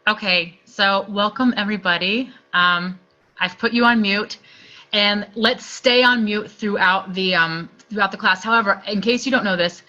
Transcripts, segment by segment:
Okay, so welcome everybody. I've put you on mute, and let's stay on mute throughout the class. However, in case you don't know this,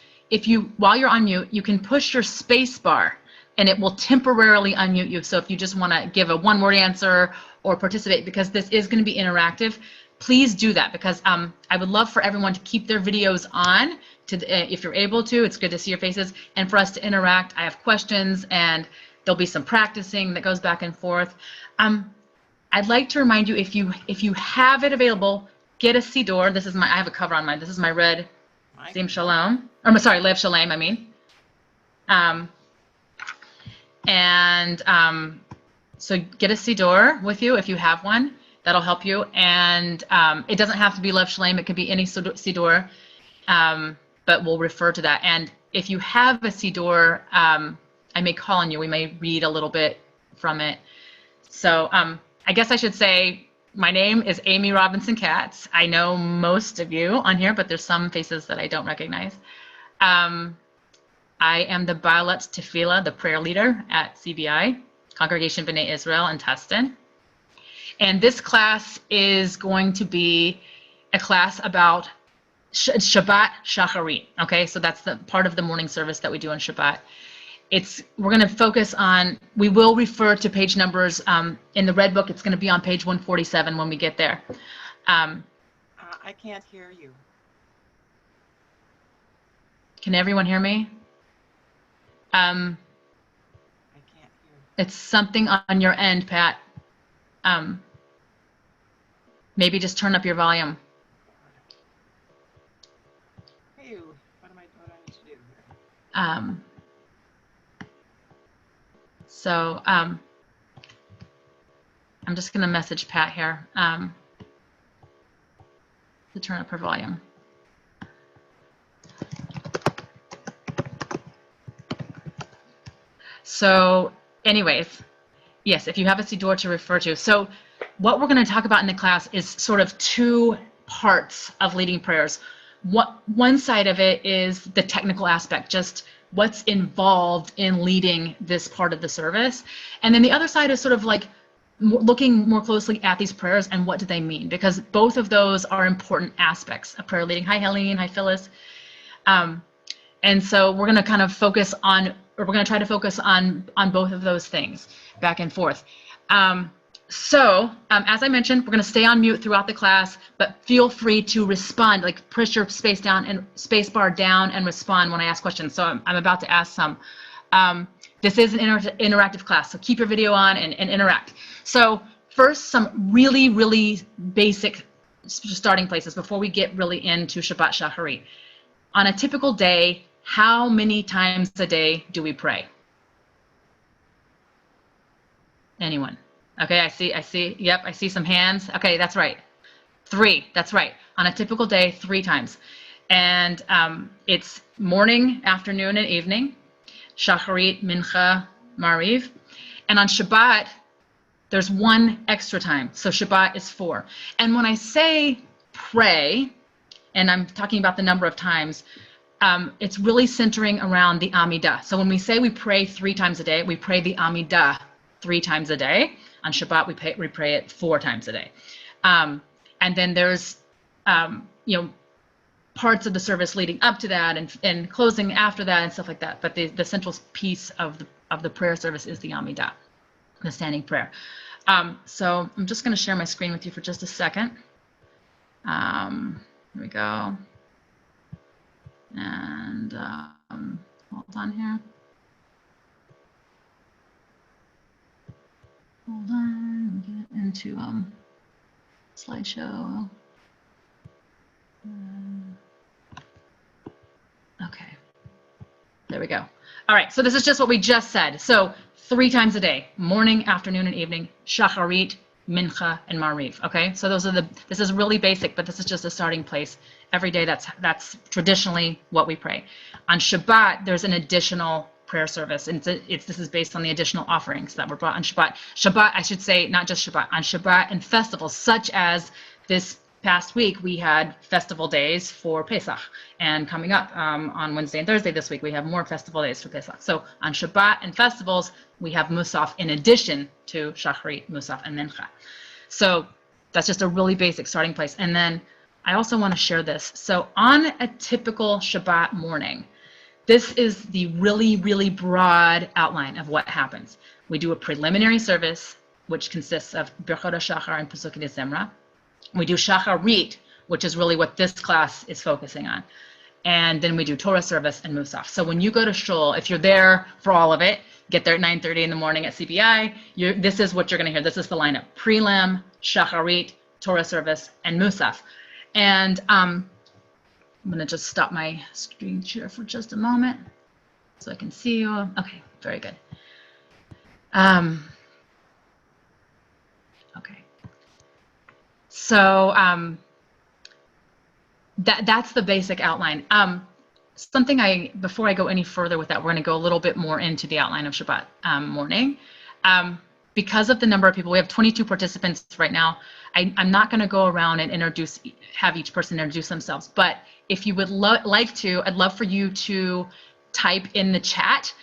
while you're on mute, you can push your space bar, and it will temporarily unmute you. So if you just want to give a one-word answer or participate, because this is going to be interactive, please do that, because I would love for everyone to keep their videos on. If you're able to, it's good to see your faces, and for us to interact. I have questions, and there'll be some practicing that goes back and forth. I'd like to remind you, if you have it available, get a Siddur. This is I have a cover on mine. This is my red Sim Shalom. Or sorry, Lev Shalem, I mean. So get a Siddur with you if you have one. That'll help you. And it doesn't have to be Lev Shalem. It could be any Siddur, but we'll refer to that. And if you have a Siddur, I may call on you. We may read a little bit from it. So I guess I should say my name is Amy Robinson Katz. I know most of you on here, but there's some faces that I don't recognize. I am the Baalat Tefillah, the prayer leader at CBI, Congregation B'nai Israel in Tustin. And this class is going to be a class about Shabbat Shacharit. Okay, so that's the part of the morning service that we do on Shabbat. We're going to focus on, we will refer to page numbers in the red book. It's going to be on page 147 when we get there. I can't hear you. Can everyone hear me? I can't hear. It's something on your end, Pat. Maybe just turn up your volume. Hey, what do I need to do here? So I'm just going to message Pat here to turn up her volume. So anyways, yes, if you have a Siddur to refer to. So what we're going to talk about in the class is sort of two parts of leading prayers. One side of it is the technical aspect, just what's involved in leading this part of the service. And then the other side is sort of like looking more closely at these prayers and what do they mean, because both of those are important aspects of prayer leading. Hi, Helene. Hi, Phyllis. And so we're going to kind of focus on, or we're going to try to focus on both of those things back and forth. As I mentioned, we're going to stay on mute throughout the class, but feel free to respond, like push your space bar down and respond when I ask questions. So I'm about to ask some. This is an interactive class, so keep your video on and interact. So first, some really, really basic starting places before we get really into Shabbat Shacharit. On a typical day, how many times a day do we pray? Anyone? Okay, I see, yep, I see some hands. Okay, that's right. 3, that's right. On a typical day, 3 times. And it's morning, afternoon, and evening. Shacharit, Mincha, Mariv. And on Shabbat, there's 1 extra time. So Shabbat is 4. And when I say pray, and I'm talking about the number of times, it's really centering around the Amidah. So when we say we pray 3 times a day, we pray the Amidah 3 times a day. On Shabbat, we pray it 4 times a day. And then there's, parts of the service leading up to that and closing after that and stuff like that. But the central piece of the prayer service is the Amidah, the standing prayer. So I'm just going to share my screen with you for just a second. Here we go. And hold on here. Hold on, get into slideshow. Okay, there we go. All right, so this is just what we just said. So 3 times a day, morning, afternoon, and evening, Shacharit, Mincha, and Mariv. Okay, so this is really basic, but this is just a starting place. Every day, that's traditionally what we pray. On Shabbat, there's an additional prayer service, and this is based on the additional offerings that were brought on Shabbat. Shabbat, I should say, not just Shabbat, on Shabbat and festivals such as this past week, we had festival days for Pesach. And coming up on Wednesday and Thursday this week, we have more festival days for Pesach. So on Shabbat and festivals, we have Musaf in addition to Shacharit, Musaf, and Mincha. So that's just a really basic starting place. And then I also want to share this. So on a typical Shabbat morning, this is the really, really broad outline of what happens. We do a preliminary service, which consists of Birchot HaShachar and Pesukei Zemra. We do Shacharit, which is really what this class is focusing on. And then we do Torah service and Musaf. So when you go to Shul, if you're there for all of it, get there at 9:30 in the morning at CBI, this is what you're going to hear. This is the lineup: Prelim, Shacharit, Torah service, and Musaf. And I'm going to just stop my screen share for just a moment so I can see you. Okay, very good. Okay. So that's the basic outline. Before I go any further with that, we're going to go a little bit more into the outline of Shabbat morning. Because of the number of people, we have 22 participants right now. I'm not going to go around and have each person introduce themselves. But if you would like to, I'd love for you to type in the chat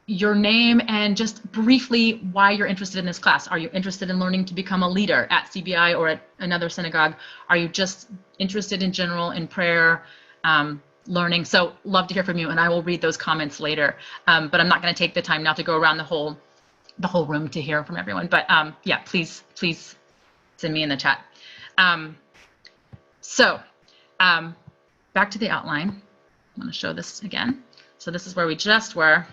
your name and just briefly why you're interested in this class. Are you interested in learning to become a leader at CBI or at another synagogue? Are you just interested in general in prayer, learning? So love to hear from you, and I will read those comments later. But I'm not going to take the time now to go around the whole room to hear from everyone. But yeah, please send me in the chat. Back to the outline. I'm going to show this again. So this is where we just were.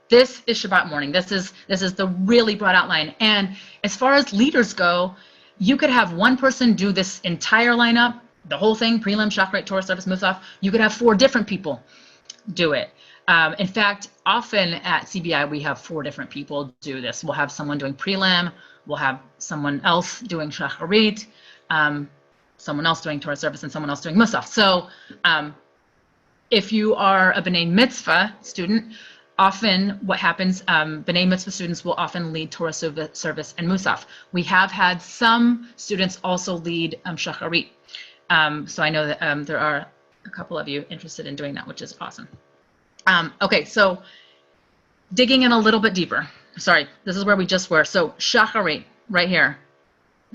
This is Shabbat morning. This is the really broad outline. And as far as leaders go, you could have one person do this entire lineup, the whole thing: Prelim, Shacharit, Torah service, Musaf. You could have 4 different people do it. In fact, often at CBI, we have 4 different people do this. We'll have someone doing Prelim, we'll have someone else doing Shacharit, someone else doing Torah service, and someone else doing Musaf. So if you are a B'nai Mitzvah student, often what happens, B'nai Mitzvah students will often lead Torah service and Musaf. We have had some students also lead Shacharit. So I know that there are a couple of you interested in doing that, which is awesome. Okay, so digging in a little bit deeper. Sorry, this is where we just were. So Shacharit, right here,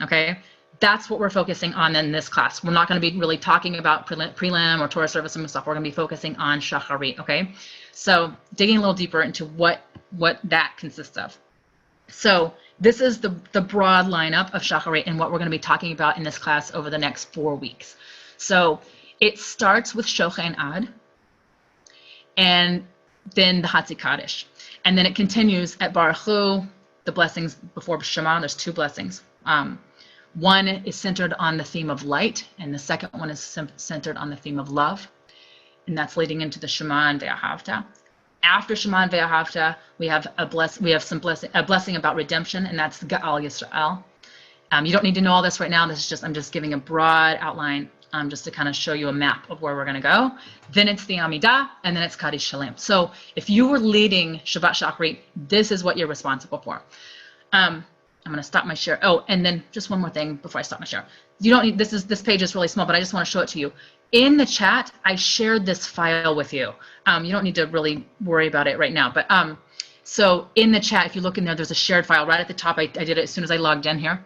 okay? That's what we're focusing on in this class. We're not going to be really talking about Prelim or Torah service and Musaf. We're going to be focusing on Shacharit, okay? So digging a little deeper into what that consists of. So this is the broad lineup of Shacharit and what we're going to be talking about in this class over the next 4 weeks. So it starts with Shochen Ad, and then the Hatzi Kaddish. And then it continues at Baruch Hu, the blessings before Shema. There's 2 blessings. One is centered on the theme of light, and the second one is centered on the theme of love. And that's leading into the Shema and Ve'ahavta. After Shema and Ve'ahavta, we have a blessing about redemption, and that's Ga'al Yisrael. You don't need to know all this right now. I'm just giving a broad outline just to kind of show you a map of where we're going to go. Then it's the Amidah, and then it's Kaddish Shalem. So if you were leading Shabbat Shacharit, this is what you're responsible for. I'm going to stop my share. Oh, and then just one more thing before I stop my share. You don't need, this page is really small, but I just want to show it to you. In the chat, I shared this file with you. You don't need to really worry about it right now. But so in the chat, if you look in there, there's a shared file right at the top. I did it as soon as I logged in here.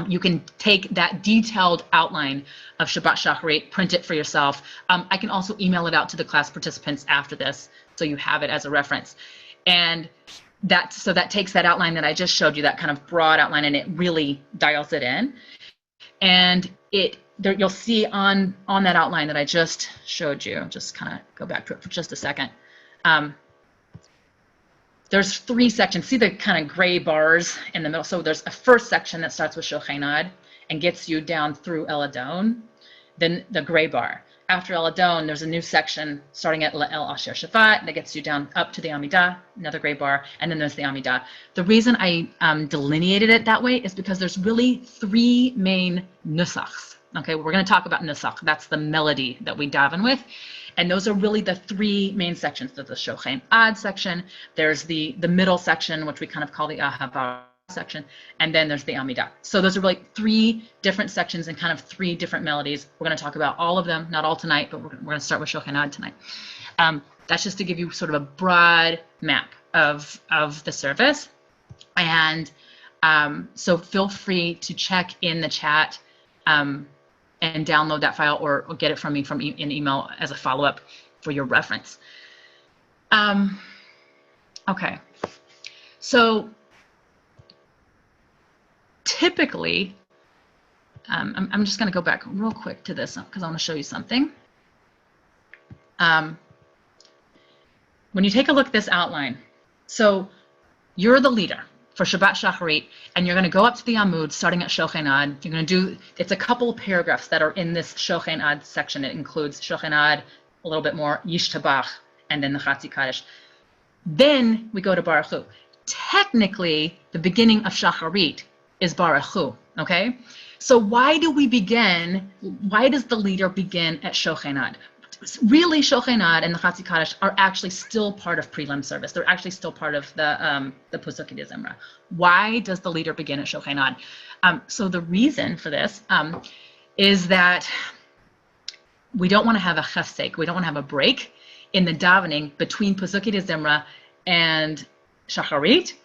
You can take that detailed outline of Shabbat Shacharit, print it for yourself. I can also email it out to the class participants after this, so you have it as a reference. And that takes that outline that I just showed you, that kind of broad outline, and it really dials it in. And you'll see on that outline that I just showed you, just kind of go back to it for just a second. There's 3 sections. See the kind of gray bars in the middle? So there's a first section that starts with Shochen Ad and gets you down through El Adon, then the gray bar. After El Adon, there's a new section starting at El Asher Shafat that gets you down up to the Amidah, another gray bar, and then there's the Amidah. The reason I delineated it that way is because there's really 3 main nusachs. Okay, we're going to talk about nusach. That's the melody that we daven with. And those are really the 3 main sections. There's the Shochen Ad section, there's the middle section, which we kind of call the Ahava section, and then there's the Amidah. So those are really 3 different sections and kind of 3 different melodies. We're going to talk about all of them, not all tonight, but we're going to start with Shochenad tonight. That's just to give you sort of a broad map of the service. And so feel free to check in the chat and download that file or get it from me in email as a follow-up for your reference. Okay, so typically, I'm just going to go back real quick to this because I want to show you something. When you take a look at this outline, so you're the leader for Shabbat Shacharit, and you're going to go up to the Amud starting at Shochenad. You're going to do, it's a couple of paragraphs that are in this Shochenad section. It includes Shochenad, a little bit more, Yishtabach, and then the Chatzi Kaddish. Then we go to Baruch Hu. Technically, the beginning of Shacharit is Baruch Hu, okay? So why do we begin, why does the leader begin at Shochenad? Really, Shochenad and the Chatzi Kaddish are actually still part of prelim service. They're actually still part of the Pusukei de Zimra. Why does the leader begin at Shochenad? So the reason for this is that we don't want to have a chafsek. We don't want to have a break in the davening between Pusukei de Zimra and Shacharit,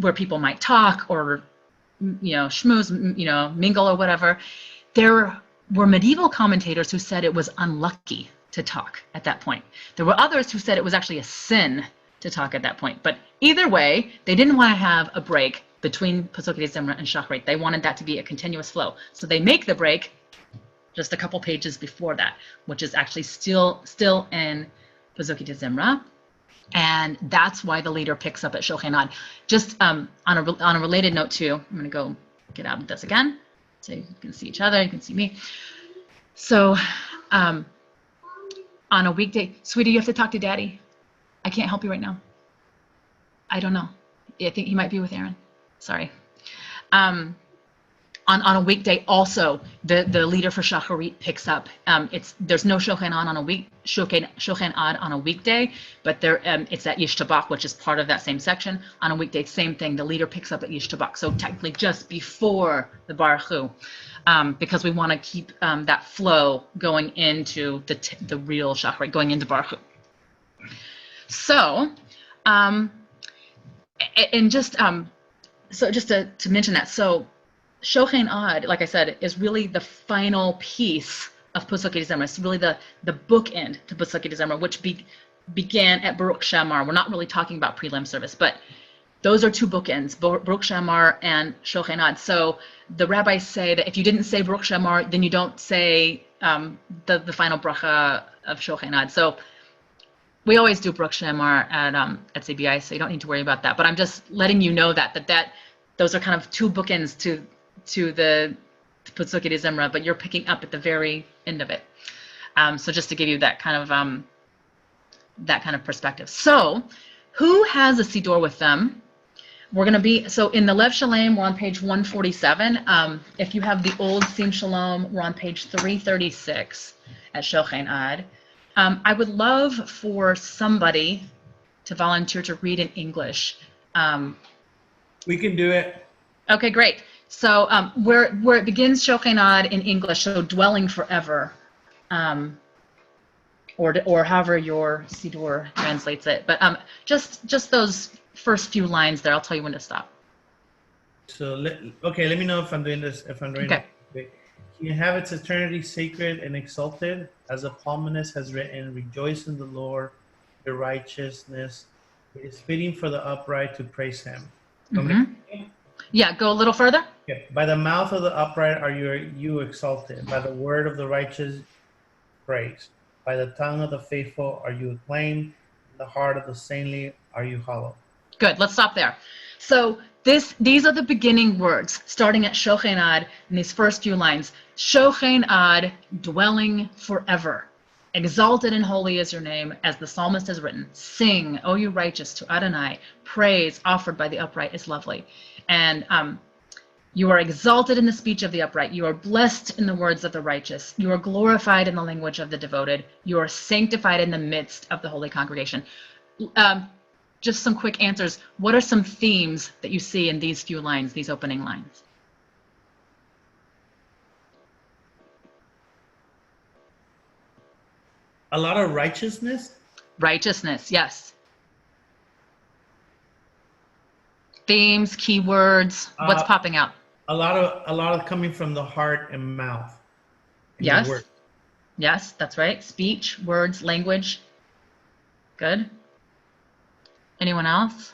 where people might talk or, schmooze, mingle or whatever. There were medieval commentators who said it was unlucky to talk at that point. There were others who said it was actually a sin to talk at that point. But either way, they didn't want to have a break between Pusukei de Zimra and Shacharit. They wanted that to be a continuous flow. So they make the break just a couple pages before that, which is actually still in Pusukei de Zimra. And that's why the leader picks up at Shochenad. Just on a related note too, I'm going to go get out of this again. So you can see each other, you can see me. So on a weekday, sweetie, you have to talk to daddy. I can't help you right now. I don't know. I think he might be with Aaron. Sorry. On a weekday also, the leader for Shacharit picks up. There's no Shochenad on a weekday, but it's at Yishtabach, which is part of that same section. On a weekday, same thing. The leader picks up at Yishtabach, so technically just before the Baruch Hu, because we want to keep that flow going into the real Shacharit, going into Baruch Hu. So, so just to mention that, so Shochenad, like I said, is really the final piece of Pusukei de Zimra. It's really the bookend to Pusukei de Zimra, which began at Baruch Shamar. We're not really talking about prelim service, but those are 2 bookends, Baruch Shamar and Shochenad. So the rabbis say that if you didn't say Baruch Shamar, then you don't say the final bracha of Shochenad. So we always do Baruch Shamar at CBI, so you don't need to worry about that. But I'm just letting you know that those are kind of 2 bookends to the Pusukei de Zimra, but you're picking up at the very end of it. So just to give you that kind of perspective. So who has a Siddur with them? We're going to be, so in the Lev Shalem, we're on page 147. If you have the old Sim Shalom, we're on page 336 at Shochenad. I would love for somebody to volunteer to read in English. We can do it. Okay, great. So where it begins Shochenad in English, so dwelling forever, or however your Siddur translates it. But just those first few lines there, I'll tell you when to stop. So let me know if I'm doing this. If I'm doing okay. it. He inhabits eternity sacred and exalted, as the psalmist has written, "Rejoice in the Lord, your righteousness. It is fitting for the upright to praise him." Mm-hmm. Yeah, go a little further. Yeah. By the mouth of the upright are you exalted. By the word of the righteous praised. By the tongue of the faithful are you acclaimed. In the heart of the saintly are you hallowed. Good. Let's stop there. So these are the beginning words, starting at Shochenad in these first few lines. Shochenad, dwelling forever. Exalted and holy is your name, as the psalmist has written. Sing, O you righteous, to Adonai. Praise offered by the upright is lovely. And you are exalted in the speech of the upright. You are blessed in the words of the righteous. You are glorified in the language of the devoted. You are sanctified in the midst of the holy congregation. just some quick answers. What are some themes that you see in these few lines, these opening lines? A lot of righteousness. Righteousness, yes. Themes, keywords, what's popping out? A lot of coming from the heart and mouth. And the Yes. word. Yes, that's right. Speech, words, language. Good. Anyone else?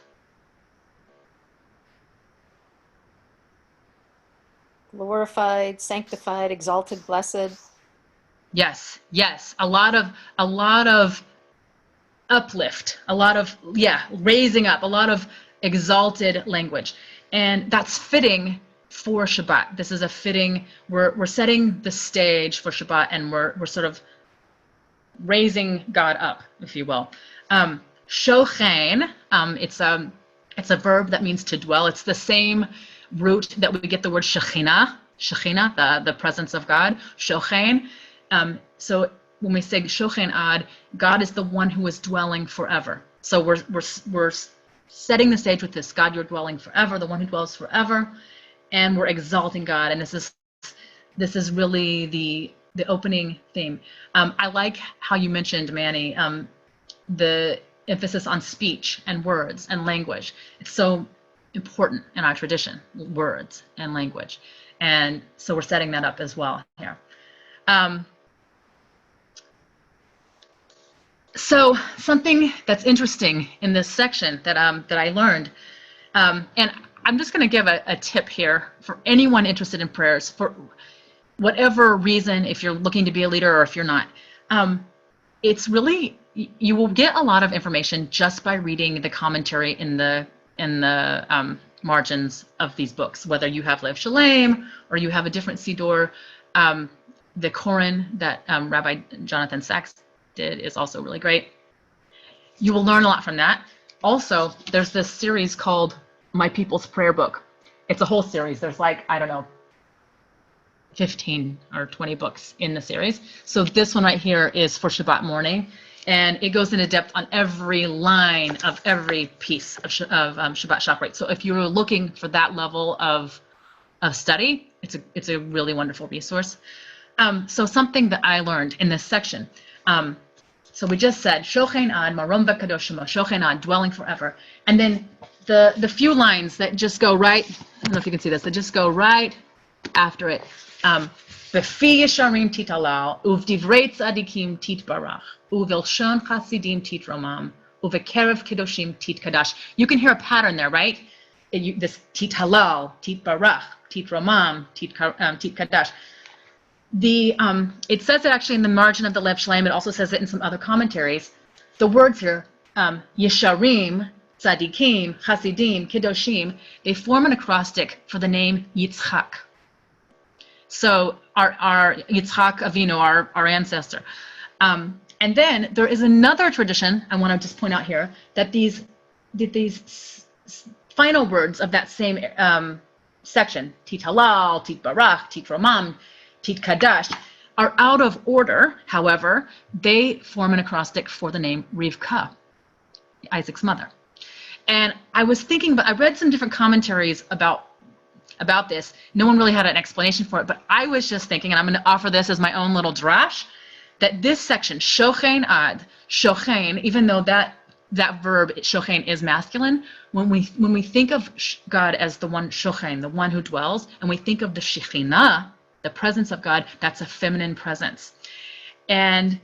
Glorified, sanctified, exalted, blessed. Yes, yes. A lot of uplift, a lot of, raising up, a lot of exalted language. And that's fitting for Shabbat. This is a fitting, we're setting the stage for Shabbat, and we're sort of raising God up, if you will. Shochen, it's a verb that means to dwell. It's the same root that we get the word Shekhinah, the presence of God. Shochen. So when we say Shochen Ad, God is the one who is dwelling forever. So we're setting the stage with this. God, you're dwelling forever, the one who dwells forever, and we're exalting God. And this is really the opening theme. I like how you mentioned, Manny, the emphasis on speech and words and language. It's so important in our tradition, words and language. And so we're setting that up as well here. So something that's interesting in this section that I learned, and I'm just going to give a tip here for anyone interested in prayers, for whatever reason, if you're looking to be a leader or if you're not. It's really, you will get a lot of information just by reading the commentary in the margins of these books, whether you have Lev Shalem or you have a different Siddur. The Koran that Rabbi Jonathan Sachs did is also really great. You will learn a lot from that. Also, there's this series called My People's Prayer Book. It's a whole series. There's 15 or 20 books in the series. So this one right here is for Shabbat morning, and it goes into depth on every line of every piece of Shabbat Shacharit. So if you're looking for that level of study, it's a really wonderful resource. So something that I learned in this section. So we just said Shochen Ad, Marom B'Kadosh Shemo, Shochen Ad, dwelling forever, and then the few lines that just go right. I don't know if you can see this. That just go right after it. B'fi Yesharim Titalal, Uvdivrei Tzadikim Titbarach, Uvilshon Chasidim Titromam, Uvekerev Kedoshim Titkadash. You can hear a pattern there, right? This Titalal, Titbarach, Titromam, Titkadash. It says it actually in the margin of the Lev Shalem. It also says it in some other commentaries. The words here, Yesharim, Tzadikim, Chasidim, Kedoshim, they form an acrostic for the name Yitzchak. So our Yitzchak Avinu, our ancestor. And then there is another tradition I want to just point out here, that these final words of that same section, Titalal, Titbarach, Titromam, Titkadash, are out of order. However, they form an acrostic for the name Rivka, Isaac's mother. And I was thinking, but I read some different commentaries about this. No one really had an explanation for it, but I was just thinking, and I'm going to offer this as my own little drash, that this section, Shochen Ad, Shochen, even though that verb, Shochen, is masculine, when we think of God as the one Shochen, the one who dwells, and we think of the Shekhinah, the presence of God, that's a feminine presence. And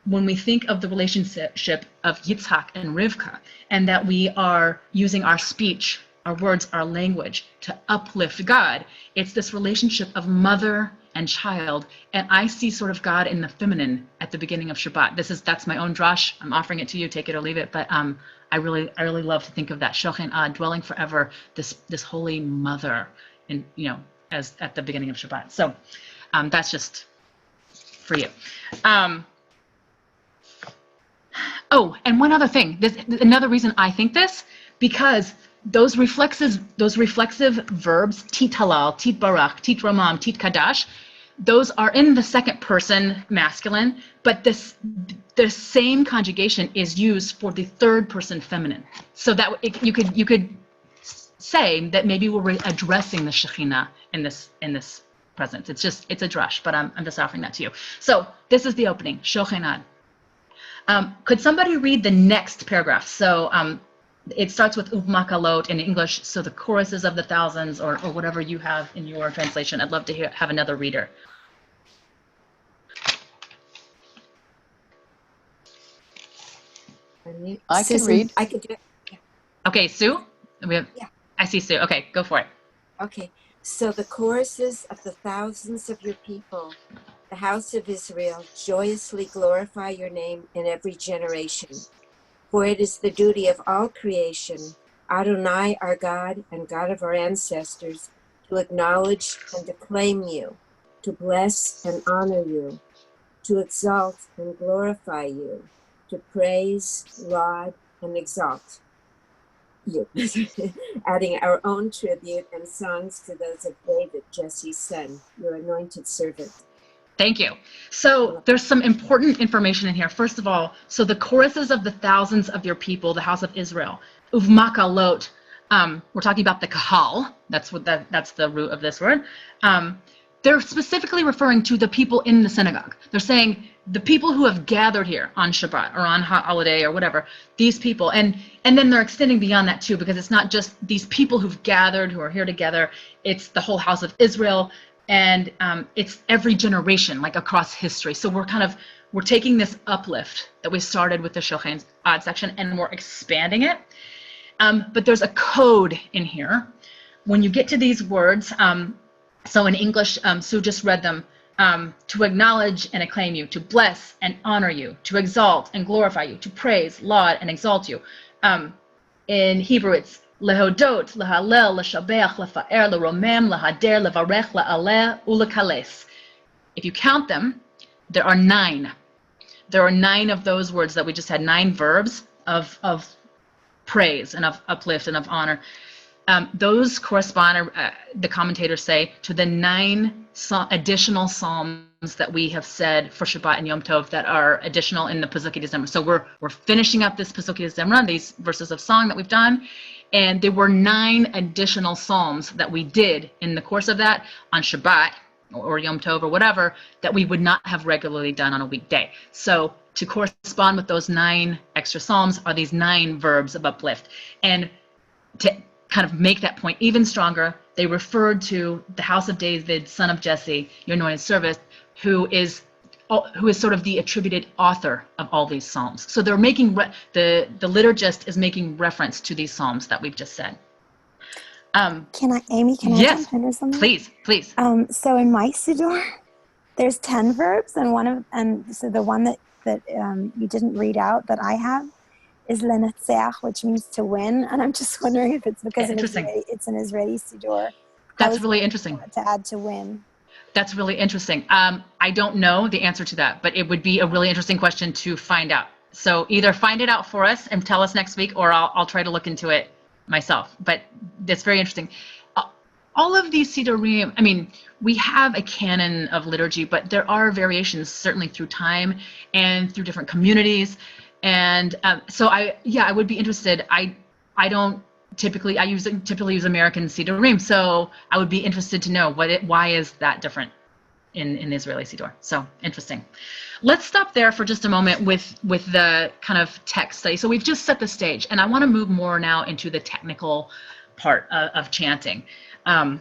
when we think of the relationship of Yitzhak and Rivka, and that we are using our speech, our words, our language to uplift God, it's this relationship of mother and child. And I see sort of God in the feminine at the beginning of Shabbat. That's my own drash. I'm offering it to you, take it or leave it. But I really love to think of that Shochen Ad, dwelling forever, this holy mother, and as at the beginning of Shabbat. So that's just for you. Oh, and one other thing. Another reason I think this, because those reflexive verbs, Tit Halal, Tit Barach, Tit Ramam, Tit Kadash, those are in the second person masculine, but the same conjugation is used for the third person feminine. So that you could say that maybe we're addressing the Shekhinah in this presence. It's a drush, but I'm just offering that to you. So this is the opening, Shochinad. Could somebody read the next paragraph? So it starts with Uvmakalot in English, so the choruses of the thousands, or whatever you have in your translation. I'd love to have another reader. I can read. I could do it. Okay, Sue? Yeah. I see Sue. Okay, go for it. Okay. So the choruses of the thousands of your people, the house of Israel, joyously glorify your name in every generation. For it is the duty of all creation, Adonai, our God and God of our ancestors, to acknowledge and acclaim you, to bless and honor you, to exalt and glorify you, to praise, laud, and exalt you, adding our own tribute and songs to those of David, Jesse's son, your anointed servant. Thank you. So there's some important information in here. First of all, so the choruses of the thousands of your people, the house of Israel, uvmakalot, we're talking about the kahal. That's the root of this word. They're specifically referring to the people in the synagogue. They're saying the people who have gathered here on Shabbat or on holiday or whatever, these people, and then they're extending beyond that too, because it's not just these people who've gathered, who are here together, it's the whole house of Israel, and it's every generation, like across history. So we're taking this uplift that we started with the Shochin Ad section, and we're expanding it. But there's a code in here. When you get to these words, so in English, Sue just read them, to acknowledge and acclaim you, to bless and honor you, to exalt and glorify you, to praise, laud, and exalt you. In Hebrew, it's lehodot, lehalel, leshabeach, lefa'er, leromem, lehader, levarech, le'aleh, ulekales. If you count them, there are 9. There are 9 of those words that we just had, 9 verbs of praise and of uplift and of honor. Those correspond, the commentators say, to the 9 additional psalms that we have said for Shabbat and Yom Tov that are additional in the Pesukei D'Zimra. So we're finishing up this Pesukei D'Zimra, these verses of song that we've done, and there were 9 additional psalms that we did in the course of that on Shabbat or Yom Tov or whatever that we would not have regularly done on a weekday. So to correspond with those 9 extra psalms are these 9 verbs of uplift. And to kind of make that point even stronger, they referred to the house of David, son of Jesse, your anointed servant, who is sort of the attributed author of all these psalms. So they're making the liturgist is making reference to these psalms that we've just said. Amy, can I yes, jump in or something? Please. So in my Siddur, there's 10 verbs, and so the one that you didn't read out that I have is lenatzeach, which means to win. And I'm just wondering if it's because it's an Israeli Siddur. That's really interesting. To add to win. That's really interesting. I don't know the answer to that, but it would be a really interesting question to find out. So either find it out for us and tell us next week, or I'll try to look into it myself. But that's very interesting. All of these Siddurim, I mean, we have a canon of liturgy, but there are variations certainly through time and through different communities. And so I would be interested. I typically use American Siddurim, so I would be interested to know why is that different in Israeli Siddur. So interesting. Let's stop there for just a moment with the kind of text study. So we've just set the stage, and I want to move more now into the technical part of chanting. We'll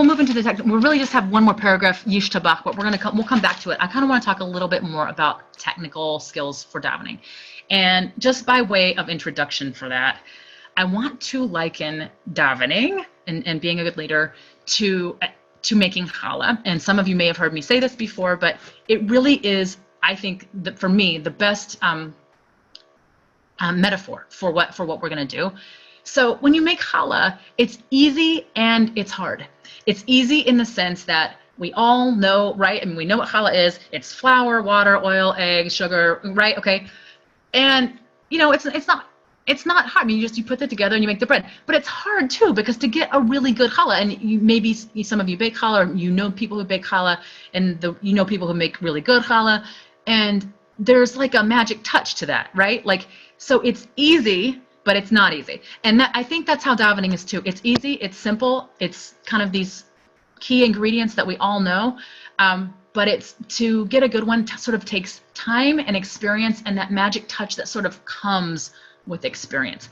move into the text. We'll really just have one more paragraph, Yish Tabach, but we'll come back to it. I kind of want to talk a little bit more about technical skills for davening. And just by way of introduction for that, I want to liken davening and being a good leader to making challah. And some of you may have heard me say this before, but it really is, I think, for me, the best metaphor for what we're going to do. So when you make challah, it's easy and it's hard. It's easy in the sense that we all know, right? I mean, we know what challah is. It's flour, water, oil, eggs, sugar, right? Okay. And, it's it's not hard. I mean, you put that together and you make the bread. But it's hard too, because to get a really good challah, and maybe some of you bake challah, or you know people who bake challah, and you know people who make really good challah, and there's like a magic touch to that, right? Like, so it's easy, but it's not easy. And I think that's how davening is too. It's easy, it's simple, it's kind of these key ingredients that we all know, but it's to get a good one sort of takes time and experience and that magic touch that sort of comes with experience.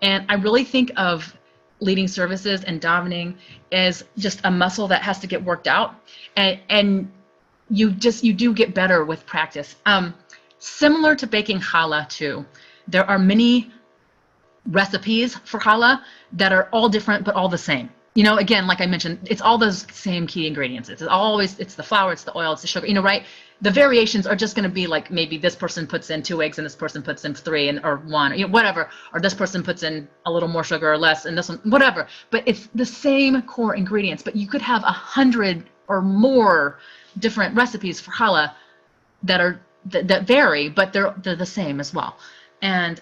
And I really think of leading services and davening as just a muscle that has to get worked out, and you do get better with practice. Similar to baking challah too, there are many recipes for challah that are all different but all the same. You know, again, like I mentioned, it's all those same key ingredients. It's the flour, it's the oil, it's the sugar, you know, right? The variations are just going to be like, maybe this person puts in 2 eggs and this person puts in 3 or 1, or, you know, whatever, or this person puts in a little more sugar or less, and this one, whatever. But it's the same core ingredients. But you could have 100 or more different recipes for challah that vary, but they're the same as well. And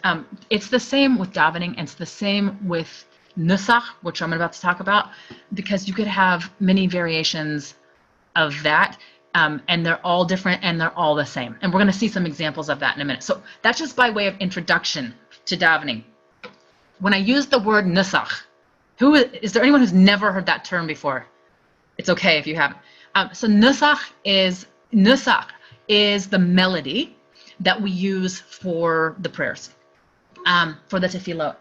it's the same with davening, and it's the same with nusach, which I'm about to talk about, because you could have many variations of that, and they're all different and they're all the same. And we're going to see some examples of that in a minute. So that's just by way of introduction to davening. When I use the word nusach, is there anyone who's never heard that term before? It's okay if you haven't. So nusach is the melody that we use for the prayers, for the tefillot.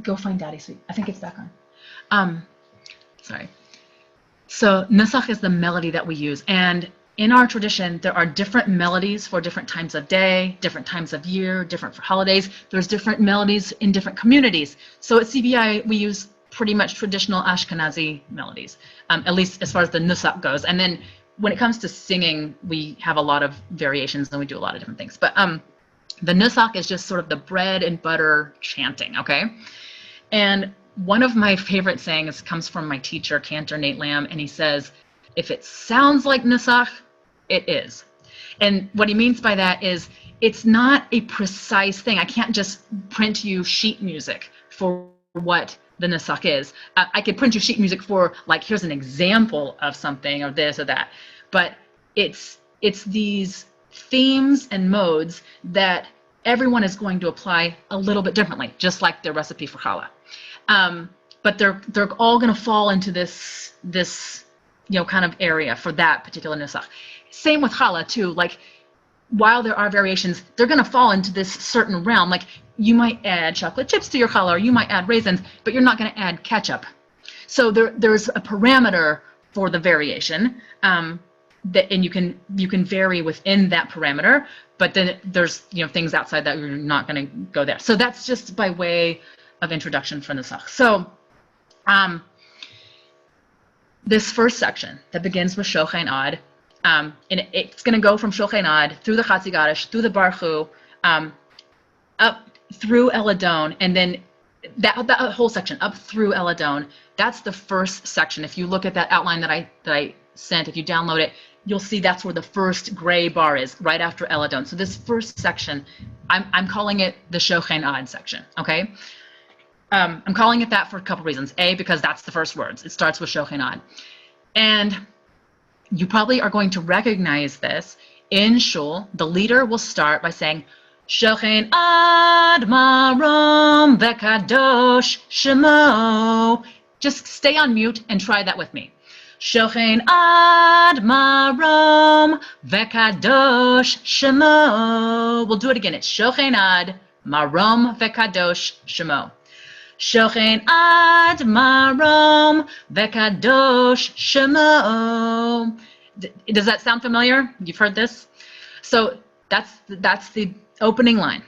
Go find Daddy Sweet. I think it's back on. Sorry. So nusach is the melody that we use. And in our tradition, there are different melodies for different times of day, different times of year, different for holidays. There's different melodies in different communities. So at CBI, we use pretty much traditional Ashkenazi melodies, at least as far as the nusach goes. And then when it comes to singing, we have a lot of variations and we do a lot of different things. But the nusach is just sort of the bread and butter chanting, okay? And one of my favorite sayings comes from my teacher, Cantor Nate Lamb, and he says, if it sounds like nusach, it is. And what he means by that is it's not a precise thing. I can't just print you sheet music for what the nusach is. I could print you sheet music for, like, here's an example of something or this or that. But it's these themes and modes that everyone is going to apply a little bit differently, just like their recipe for challah. But they're all going to fall into this kind of area for that particular nusach. Same with challah too. Like, while there are variations, they're going to fall into this certain realm. Like, you might add chocolate chips to your challah, or you might add raisins, but you're not going to add ketchup. So there's a parameter for the variation, and you can vary within that parameter. But then there's things outside that you're not going to go there. So that's just by way of introduction for nusach. So this first section that begins with Shochein Ad, and it's going to go from Shochein Ad through the Chatzi Gadish, through the Baruch Hu, up through Eladon, and then that whole section up through Eladon. That's the first section. If you look at that outline that I sent, if you download it, you'll see that's where the first gray bar is, right after Eladon. So this first section, I'm calling it the Shochein Ad section. Okay. I'm calling it that for a couple reasons. A, because that's the first words. It starts with Shochein Ad. And you probably are going to recognize this. In Shul, the leader will start by saying, Shochein Ad Marom Vekadosh Shemo. Just stay on mute and try that with me. Shochein Ad Marom Vekadosh Shemo. We'll do it again. It's Shochein Ad Marom Vekadosh Shemo. Shochein Ad Marom Vekadosh Shemo. Does that sound familiar? You've heard this? So that's the opening line.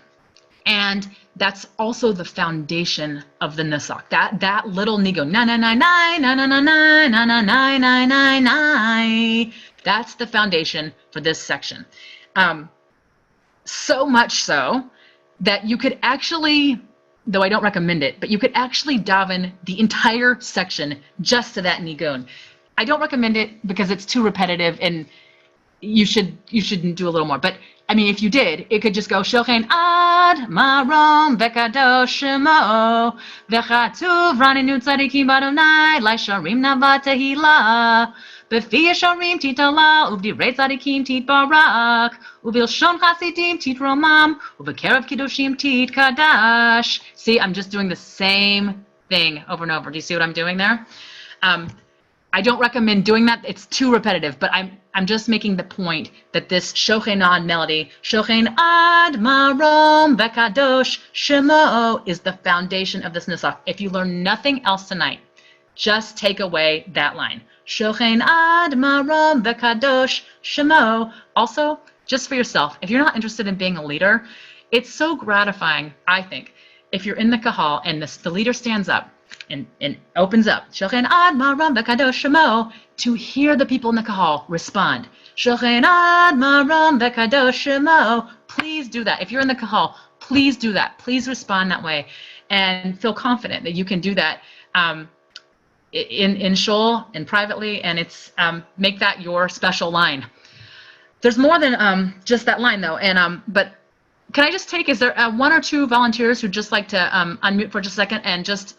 And that's also the foundation of the nusach. That little nigun, na na na na na na na na na na na na na na. That's the foundation for this section. So much so that you could actually, though I don't recommend it, but you could actually daven the entire section just to that nigun. I don't recommend it because it's too repetitive, and you shouldn't do a little more. But I mean, if you did, it could just go Shochen ad marom vekadosh shemo vechatuv raninu tzadikim badonai laisharim nava tehila befi yesharim titala uvdirei tzadikim titbarak uvilshon chasidim titromam uvekerav kiddushim titkadash. See, I'm just doing the same thing over and over. Do you see what I'm doing there? I don't recommend doing that. It's too repetitive, but I'm just making the point that this Shochen ad melody, Shochen ad marom vekadosh shemo, is the foundation of this nusach. If you learn nothing else tonight, just take away that line. Shochen ad marom vekadosh shemo. Also, just for yourself, if you're not interested in being a leader, it's so gratifying, I think, if you're in the kahal and the leader stands up and opens up, Shochen ad marom vekadosh shemo, to hear the people in the kahal respond. Shochen ad marom vekadosh shemo. Please do that. If you're in the kahal, please do that. Please respond that way, and feel confident that you can do that in shul and privately, and it's make that your special line. There's more than just that line though, and but. Can I just take, is there one or two volunteers who'd just like to unmute for just a second and just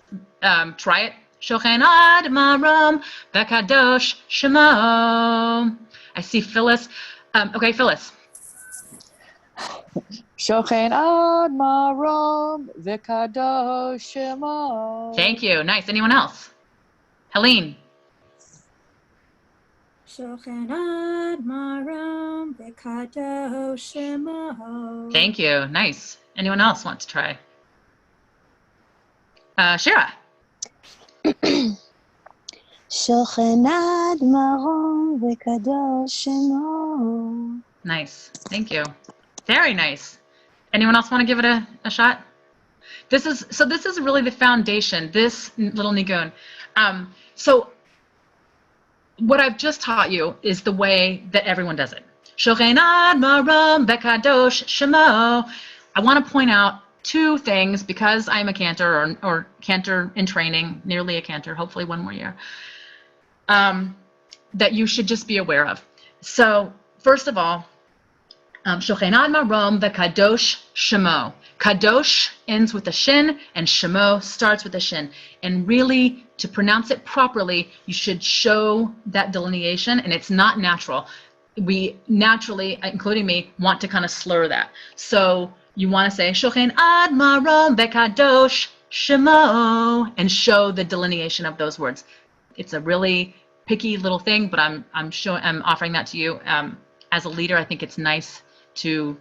try it? Shochen ad marom vekadosh shemo. I see Phyllis. Okay, Phyllis. Shochen ad marom vekadosh shemo. Thank you. Nice. Anyone else? Helene. Shochen ad marom vekadosh shemo. Thank you. Nice. Anyone else want to try? Shira. Shochen ad marom vekadosh shemo. Nice. Thank you. Very nice. Anyone else want to give it a shot? This is really the foundation, this little nigun. So what I've just taught you is the way that everyone does it. Shochen ad marom vekadosh shemo. I want to point out two things because I'm a cantor or cantor in training, nearly a cantor, hopefully one more year, that you should just be aware of. So first of all, Shochen ad marom vekadosh shemo. Kadosh ends with a shin and shemo starts with a shin. And really, to pronounce it properly, you should show that delineation, and it's not natural. We naturally, including me, want to kind of slur that. So you want to say Shochen ad marom vekadosh shemo and show the delineation of those words. It's a really picky little thing, but I'm offering that to you. As a leader, I think it's nice to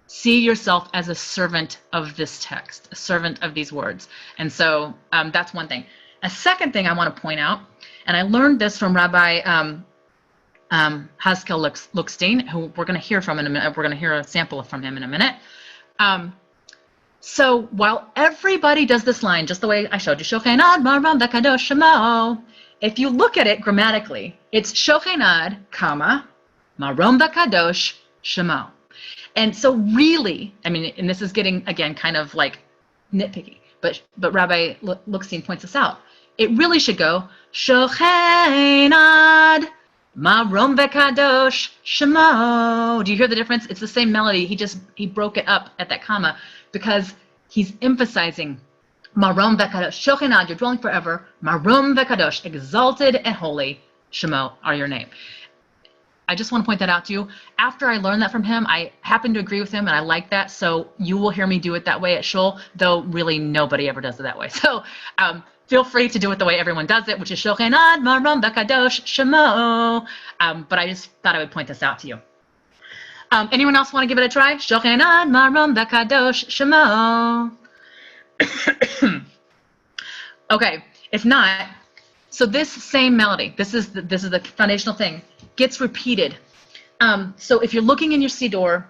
see yourself as a servant of this text, a servant of these words. And so that's one thing. A second thing I want to point out, and I learned this from Rabbi Haskel Lookstein, who we're going to hear from in a minute. We're going to hear a sample from him in a minute. So while everybody does this line just the way I showed you, Shochen ad marom vekadosh shemo, if you look at it grammatically, it's Shochen ad, comma, marom vekadosh shemo. And so really, I mean, and this is getting, again, kind of like nitpicky, but Rabbi Lookstein points this out. It really should go, Shochen ad marom vekadosh shemo. Do you hear the difference? It's the same melody. He broke it up at that comma because he's emphasizing marom vekadosh. Shochen ad, you're dwelling forever. Marom vekadosh, exalted and holy. Shemo are your name. I just want to point that out to you. After I learned that from him, I happen to agree with him, and I like that. So you will hear me do it that way at shul, though really nobody ever does it that way. So feel free to do it the way everyone does it, which is Shochen ad marom vekadosh shemo. But I just thought I would point this out to you. Anyone else want to give it a try? Shochen ad marom vekadosh shemo. Okay, if not, so this same melody, this is the foundational thing, gets repeated. So if you're looking in your Siddur,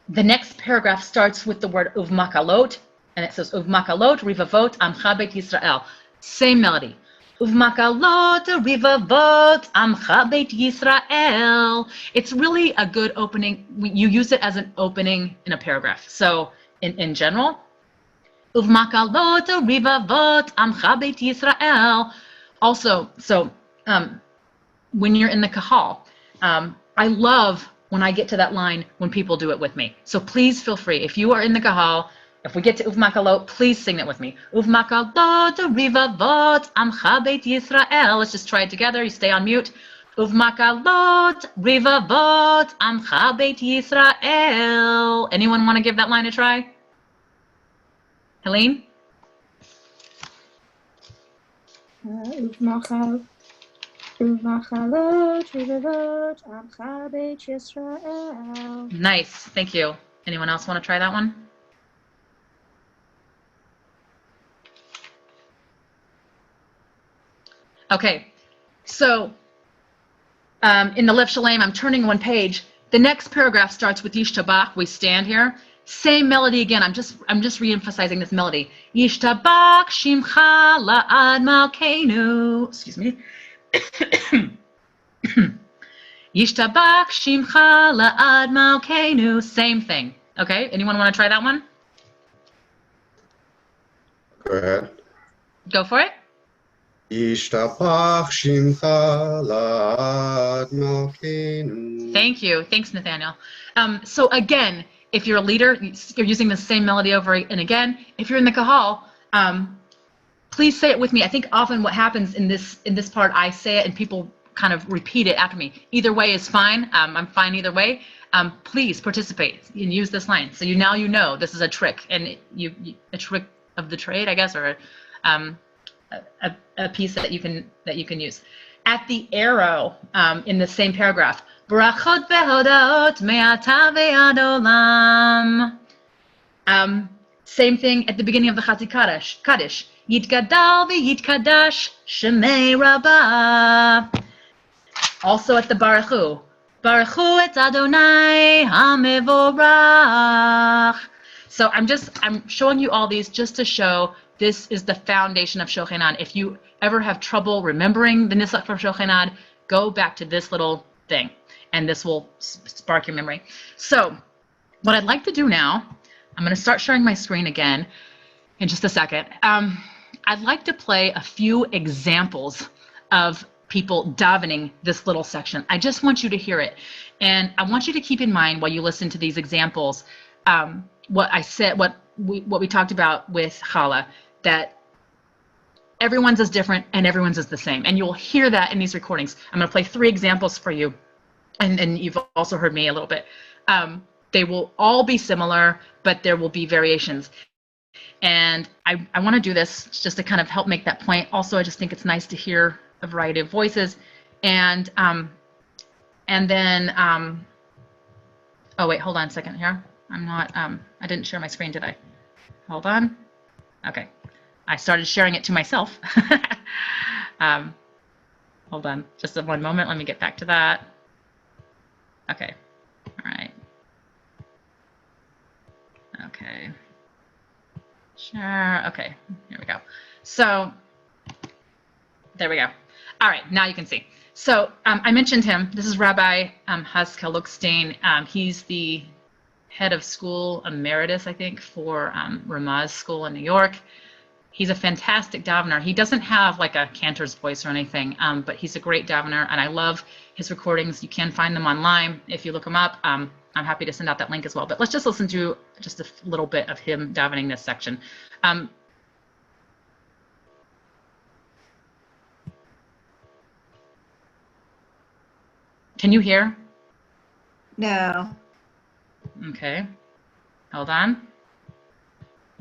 the next paragraph starts with the word uvmakalot, and it says uvmakalot rivavot amcha beit Yisrael. Same melody. Uvmakalot rivavot amcha beit Yisrael. It's really a good opening. You use it as an opening in a paragraph. So in general, uvmakalot rivavot amcha beit Yisrael. Also, so when you're in the kahal, I love when I get to that line when people do it with me. So please feel free. If you are in the Kahal, if we get to Uvmakalot, please sing it with me. Uvmakalot rivavot amcha beit Yisrael. Let's just try it together. You stay on mute. Uvmakalot rivavot amcha beit Yisrael. Anyone want to give that line a try? Helene? Uvmachalot rivavot amcha beit Yisrael. Nice. Thank you. Anyone else want to try that one? Okay, so in the Lev Shalem, I'm turning one page. The next paragraph starts with Yishtabach. We stand here. Same melody again. I'm just re-emphasizing this melody. Yishtabach shimcha la'ad malkeinu. Excuse me. Yishtabach shimcha la'ad malkeinu. Same thing. Okay. Anyone want to try that one? Go ahead. Go for it. Yishtabach shimcha la'ad malkeinu. Thank you. Thanks, Nathaniel. So again, if you're a leader, you're using the same melody over and again. If you're in the Kahal, please say it with me. I think often what happens in this part, I say it and people kind of repeat it after me. Either way is fine. I'm fine either way. Please participate and use this line. So now you know this is a trick, and a trick of the trade, I guess, or a piece that you can use. At the arrow in the same paragraph, Brachot vehodaot me'ata ve'ad olam. Same thing at the beginning of the Chatzi Kaddish. Yitgadal v'yitkadash shemei Rabbah. Also at the Baruch Hu. Baruch Hu et Adonai HaMevorach. So I'm showing you all these just to show this is the foundation of Shochenad. If you ever have trouble remembering the Nisach for Shochenad, go back to this little thing, and this will spark your memory. So what I'd like to do now, I'm going to start sharing my screen again in just a second. I'd like to play a few examples of people davening this little section. I just want you to hear it. And I want you to keep in mind while you listen to these examples, what I said, what we talked about with Challah, that everyone's is different and everyone's is the same. And you'll hear that in these recordings. I'm going to play 3 examples for you. And you've also heard me a little bit. They will all be similar, but there will be variations. And I want to do this just to kind of help make that point. Also, I just think it's nice to hear a variety of voices. And then, oh wait, hold on a second here. I'm not, I didn't share my screen, did I? Hold on. Okay. I started sharing it to myself. Hold on, just one moment. Let me get back to that. Okay. All right. Okay. Sure. Okay. Here we go. So there we go. All right. Now you can see. So I mentioned him. This is Rabbi Haskel Lookstein. He's the head of school emeritus, I think, for Ramaz School in New York. He's a fantastic davener. He doesn't have like a cantor's voice or anything, but he's a great davener, and I love his recordings. You can find them online if you look them up. I'm happy to send out that link as well. But let's just listen to just a little bit of him davening this section. Can you hear? No. Okay. Hold on.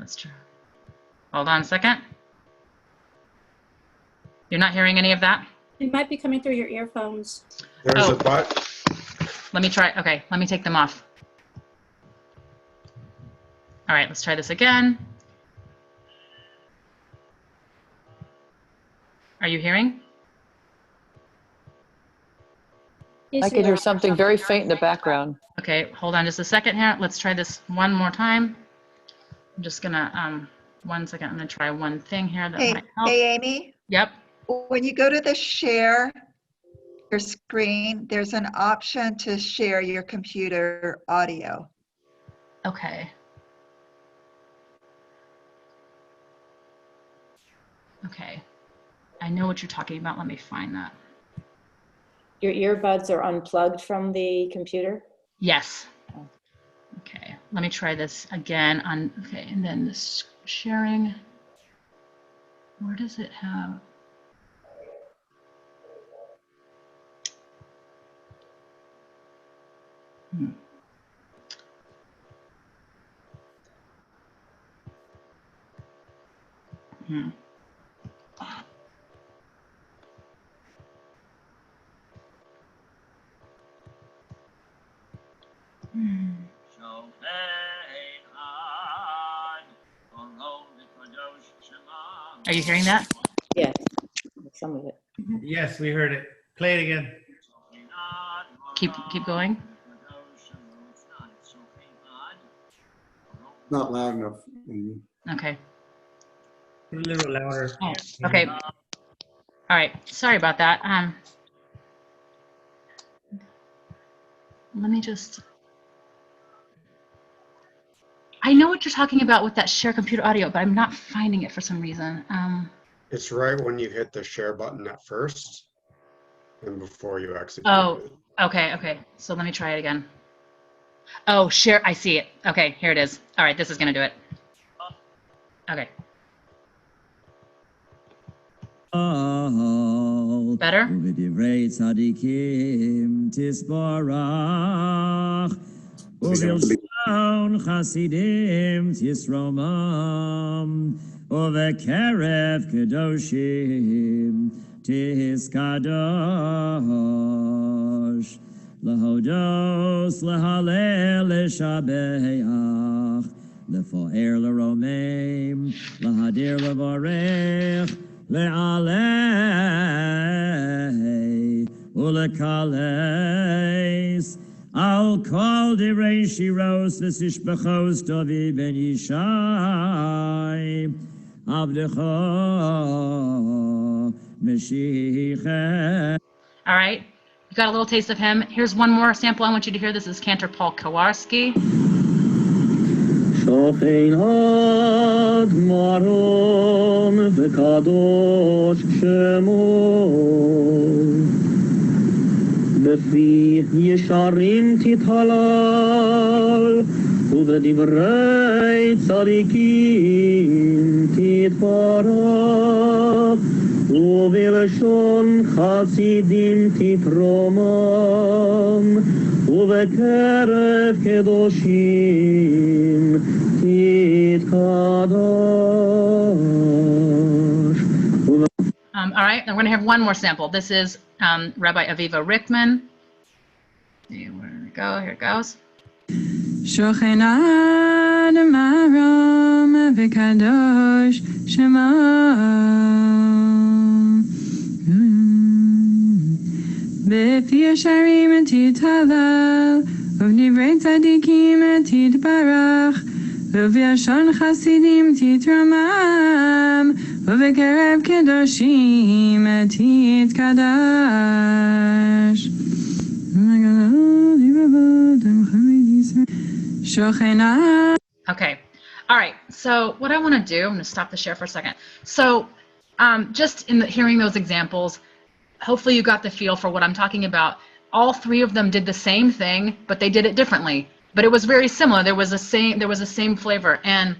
Let's try. Hold on a second. You're not hearing any of that? It might be coming through your earphones. There's a button. Let me try. Okay, let me take them off. All right, let's try this again. Are you hearing? I can hear something very faint in the background. Okay, hold on just a second here. Let's try this one more time. I'm just gonna, 1 second, I'm gonna try one thing here that might help. Hey, Amy? Yep. When you go to the share your screen, there's an option to share your computer audio. Okay. Okay. I know what you're talking about. Let me find that. Your earbuds are unplugged from the computer? Yes. Okay, let me try this again on, okay, and then this sharing. Where does it have? Hmm. Hmm. Hmm. Are you hearing that? Yes, some of it. Yes, we heard it. Play it again. Keep going. Not loud enough. Okay. A little louder. Oh, okay. All right. Sorry about that. Let me just. I know what you're talking about with that share computer audio, but I'm not finding it for some reason. It's right when you hit the share button at first and before you execute Oh, it. okay. So let me try it again. Oh, share. I see it. Okay, here it is. All right, this is going to do it. Okay. Better? Chasidim tisromam uvekerev kedoshim tiskadosh lahodos lahalel leshabeach lefoer leromeim lahadir levarech lealei ulekales I'll call the Reishiros Vesishbachos Dovi Ben Yishai Avdecha Meshiche. All right. You got a little taste of him. Here's one more sample I want you to hear. This is Cantor Paul Kowarski. Shochein Ad Marom Vekadosh Shemo בפי ישרים תתהלל ובדברי צדיקים תתברך ובלשון חסידים תתרומם ובקרב קדושים תתקדש. All right, I'm going to have one more sample. This is Rabbi Aviva Richman. See where we go. Here it goes. Shochenad marom v'kadosh shema b'fi yasharim tithalal uv'divrei tzadikim titbarach ובלשון חסידים תתרומם, ובקרב קדושים תתקדש. Okay. All right. So what I want to do, I'm going to stop the share for a second. So just in hearing those examples, hopefully you got the feel for what I'm talking about. All three of them did the same thing, but they did it differently. But it was very similar. There was a same flavor, and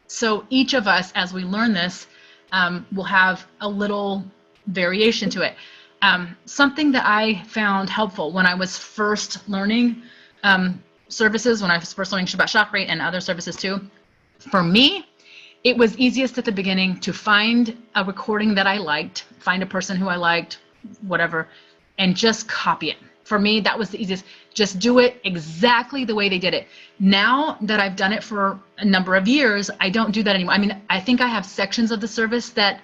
so each of us, as we learn this, will have a little variation to it. Something that I found helpful when I was first learning services, when I was first learning Shabbat Shachrit and other services too, for me, it was easiest at the beginning to find a recording that I liked, find a person who I liked, whatever, and just copy it. For me, that was the easiest. Just do it exactly the way they did it. Now that I've done it for a number of years, I don't do that anymore. I mean, I think I have sections of the service that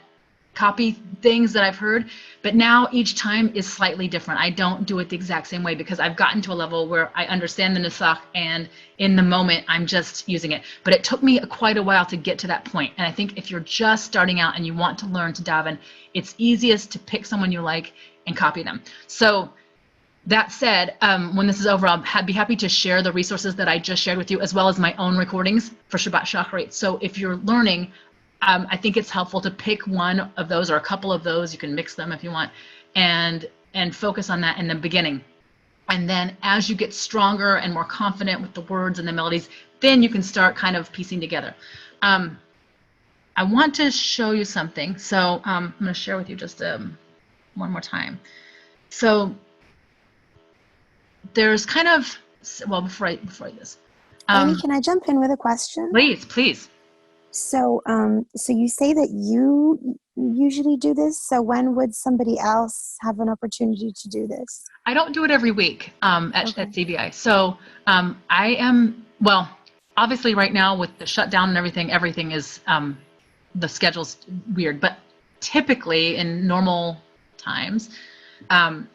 copy things that I've heard, but now each time is slightly different. I don't do it the exact same way because I've gotten to a level where I understand the Nusach, and in the moment, I'm just using it. But it took me quite a while to get to that point. And I think if you're just starting out and you want to learn to daven, it's easiest to pick someone you like and copy them. So that said, when this is over, I'll be happy to share the resources that I just shared with you, as well as my own recordings for Shabbat Shachrit. So if you're learning, I think it's helpful to pick one of those or a couple of those. You can mix them if you want, and and focus on that in the beginning. And then as you get stronger and more confident with the words and the melodies, then you can start kind of piecing together. I want to show you something. So I'm going to share with you just one more time. So there's kind of, well, before I do this. Amy, can I jump in with a question? Please. So, so you say that you usually do this. So when would somebody else have an opportunity to do this? I don't do it every week at CBI. So I am, well, obviously right now with the shutdown and everything is, the schedule's weird. But typically in normal times, I'm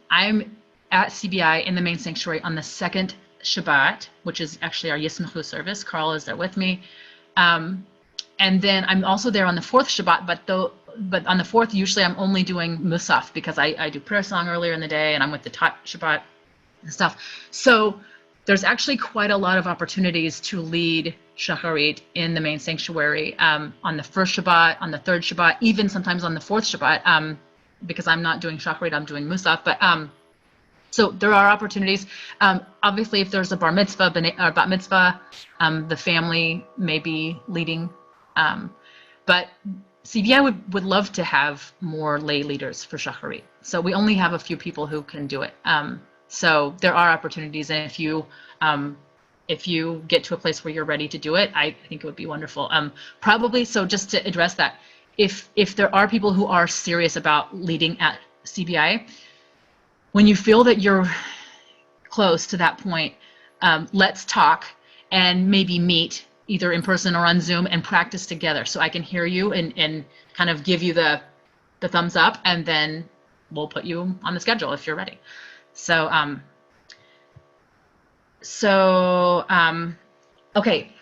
at CBI in the main sanctuary on the second Shabbat, which is actually our Yismachu service. Carl is there with me. And then I'm also there on the fourth Shabbat, but on the fourth, usually I'm only doing Musaf because I do prayer song earlier in the day and I'm with the top Shabbat and stuff. So there's actually quite a lot of opportunities to lead Shacharit in the main sanctuary on the first Shabbat, on the third Shabbat, even sometimes on the fourth Shabbat, because I'm not doing Shacharit, I'm doing Musaf. But so there are opportunities. Obviously, if there's a bar mitzvah or bat mitzvah, the family may be leading. But CBI would love to have more lay leaders for Shacharit. So we only have a few people who can do it. So there are opportunities, and if you get to a place where you're ready to do it, I think it would be wonderful. Probably, so just to address that, if there are people who are serious about leading at CBI, when you feel that you're close to that point, let's talk and maybe meet either in person or on Zoom and practice together so I can hear you and kind of give you the thumbs up, and then we'll put you on the schedule if you're ready. So, okay,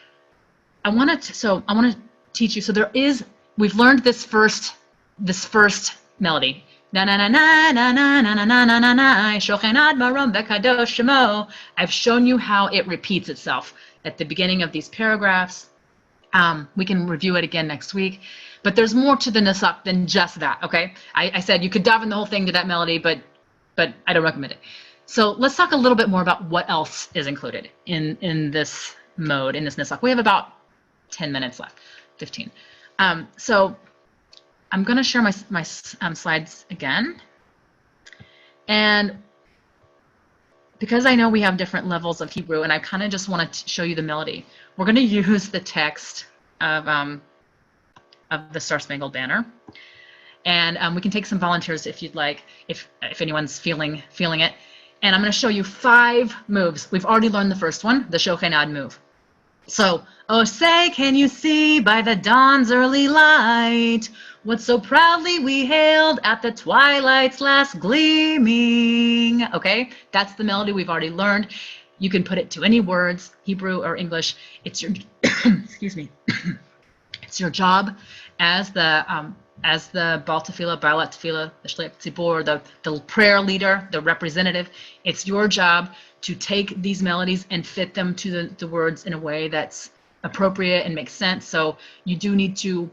I want to teach you. So we've learned this first melody. Na na na na na na na na na na na na. Shochen ad marom v'kadosh shemo. I've shown you how it repeats itself at the beginning of these paragraphs. We can review it again next week. But there's more to the Nusach than just that, okay? I said you could daven the whole thing to that melody, but I don't recommend it. So let's talk a little bit more about what else is included in this mode, in this Nusach. We have about 10 minutes left, 15. So I'm going to share my slides again. And because I know we have different levels of Hebrew, and I kind of just want to show you the melody, we're going to use the text of the Star Spangled Banner. And we can take some volunteers if you'd like, if anyone's feeling it. And I'm going to show you 5 moves. We've already learned the first one, the Shochen Ad move. So, oh, say, can you see by the dawn's early light what so proudly we hailed at the twilight's last gleaming? Okay, that's the melody we've already learned. You can put it to any words, Hebrew or English. It's your, excuse me, it's your job as the Baal Tefillah, Baalat Tefillah, the Shliach Tzibor, the prayer leader, the representative. It's your job to take these melodies and fit them to the words in a way that's appropriate and makes sense. So you do need to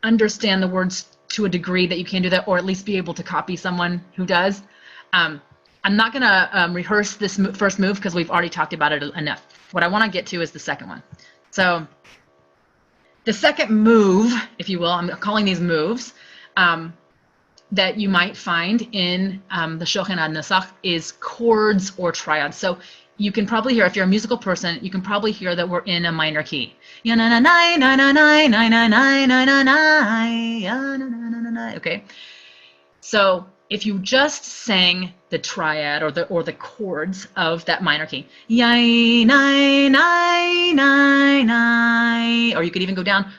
understand the words to a degree that you can do that, or at least be able to copy someone who does. I'm not going to rehearse this first move because we've already talked about it enough. What I want to get to is the second one. So the second move, if you will, I'm calling these moves, that you might find in the Shochen Ad Nusach is chords or triads. So you can probably hear, if you're a musical person, you can probably hear that we're in a minor key. Okay, so if you just sang the triad or the chords of that minor key, or you could even go down,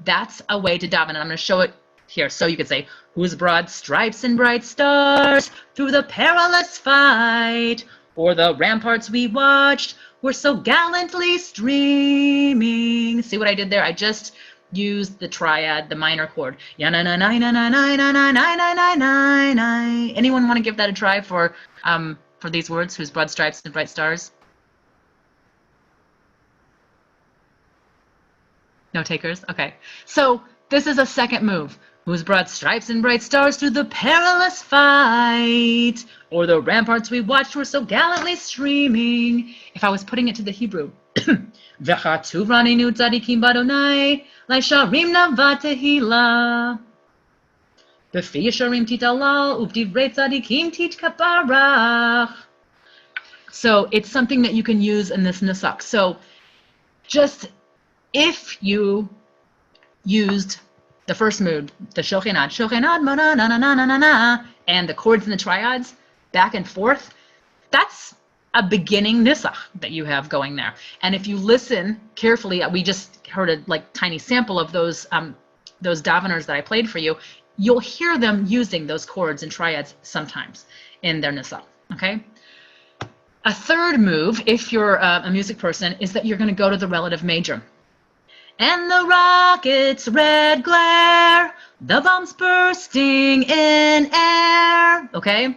that's a way to daven, and I'm going to show it here. So you could say, whose broad stripes and bright stars through the perilous fight o'er the ramparts we watched were so gallantly streaming. See what I did there? I just used the triad, the minor chord. Anyone want to give that a try for these words, whose broad stripes and bright stars? No takers? Okay. So this is a second move. Who's brought stripes and bright stars through the perilous fight? Or the ramparts we watched were so gallantly streaming. If I was putting it to the Hebrew, V'chatu raninu tzadikim badonai, Laisharim navatehila. B'fi yesharim titalal, Uvdivrei tzadikim titkabarach. So it's something that you can use in this nusach. So just if you used the first mood, the shochenad, mana na na na na na na, and the chords and the triads back and forth, that's a beginning nusach that you have going there. And if you listen carefully, we just heard a tiny sample of those daveners that I played for you. You'll hear them using those chords and triads sometimes in their nusach. Okay. A third move, if you're a music person, is that you're going to go to the relative major. And the rocket's red glare, the bombs bursting in air. Okay?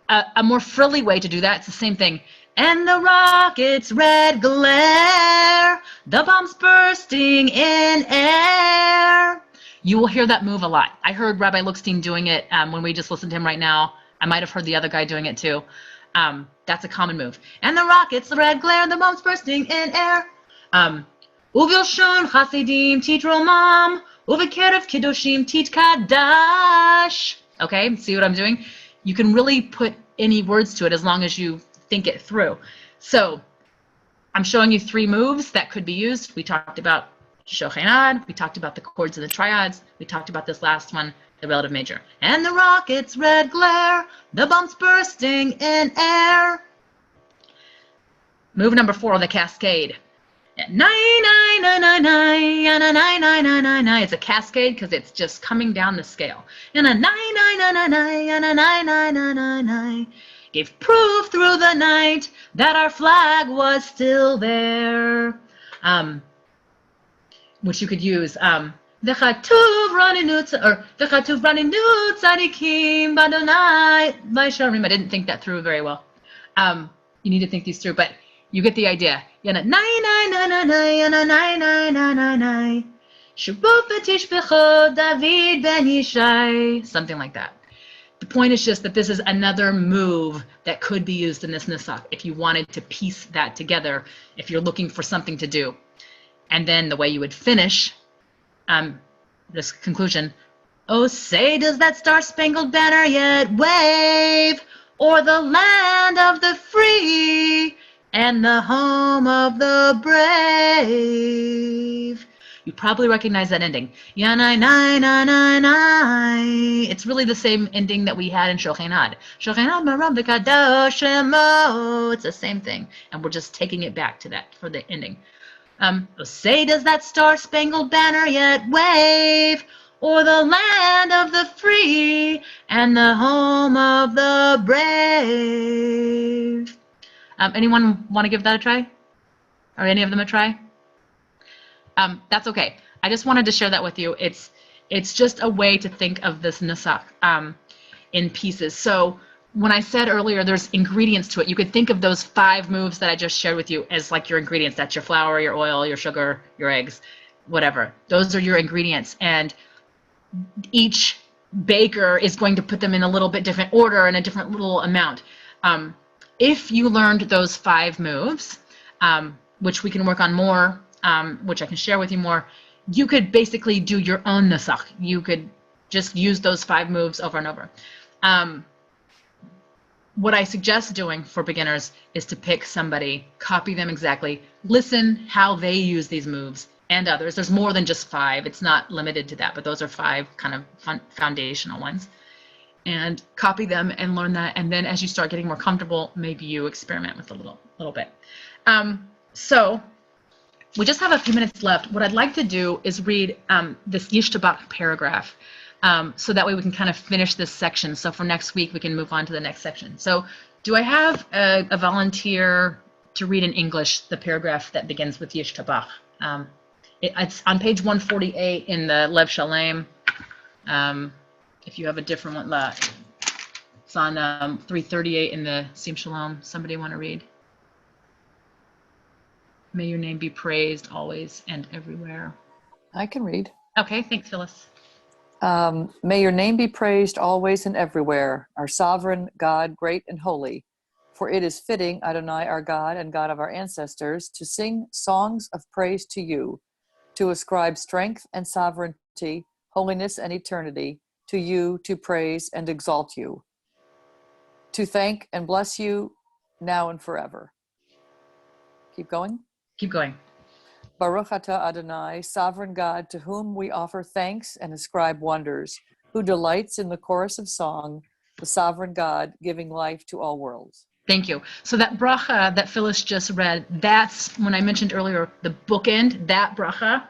A more frilly way to do that, it's the same thing. And the rocket's red glare, the bombs bursting in air. You will hear that move a lot. I heard Rabbi Lookstein doing it when we just listened to him right now. I might have heard the other guy doing it too. That's a common move. And the rockets, the red glare, the bombs bursting in air. Uvilshon chasidim titromam, uvekerev kiddushim titkadash. Okay, see what I'm doing? You can really put any words to it as long as you think it through. So I'm showing you 3 moves that could be used. We talked about shochenad, we talked about the chords and the triads, we talked about this last one, the relative major. And the rocket's red glare, the bombs bursting in air. Move number 4 on the cascade. It's a cascade because it's just coming down the scale. And a gave proof through the night that our flag was still there. Which you could use. V'chatuv raninu tzadikim badonai v'sharim. I didn't think that through very well. You need to think these through, but you get the idea. Something like that. The point is just that this is another move that could be used in this nusach if you wanted to piece that together, if you're looking for something to do. And then the way you would finish this conclusion, oh, say, does that star-spangled banner yet wave o'er the land of the free and the home of the brave? You probably recognize that ending. It's really the same ending that we had in Shochenad. Shochenad maram v'kadosh shemo. It's the same thing. And we're just taking it back to that for the ending. Say, does that star-spangled banner yet wave o'er the land of the free and the home of the brave? Anyone want to give that a try? Or any of them a try? That's okay. I just wanted to share that with you. It's just a way to think of this nusach in pieces. So when I said earlier there's ingredients to it, you could think of those 5 moves that I just shared with you as like your ingredients. That's your flour, your oil, your sugar, your eggs, whatever. Those are your ingredients. And each baker is going to put them in a little bit different order and a different little amount. If you learned those 5 moves, which we can work on more, which I can share with you more, you could basically do your own nusach. You could just use those 5 moves over and over. What I suggest doing for beginners is to pick somebody, copy them exactly, listen how they use these moves and others. There's more than just 5. It's not limited to that, but those are 5 kind of foundational ones. And copy them and learn that. And then as you start getting more comfortable, maybe you experiment with a little bit. So we just have a few minutes left. What I'd like to do is read this Yishtabach paragraph. So that way we can kind of finish this section. So for next week, we can move on to the next section. So do I have a volunteer to read in English the paragraph that begins with Yishtabach? It's on page 148 in the Lev Shalem. If you have a different one, it's on 338 in the Sim Shalom. Somebody want to read? May your name be praised always and everywhere. I can read. Okay, thanks, Phyllis. May your name be praised always and everywhere, our sovereign God, great and holy. For it is fitting, Adonai, our God and God of our ancestors, to sing songs of praise to you, to ascribe strength and sovereignty, holiness and eternity, to you, to praise and exalt you, to thank and bless you now and forever. Keep going. Keep going. Baruch atah Adonai, sovereign God, to whom we offer thanks and ascribe wonders, who delights in the chorus of song, the sovereign God, giving life to all worlds. Thank you. So that bracha that Phyllis just read, that's when I mentioned earlier, the bookend, that bracha,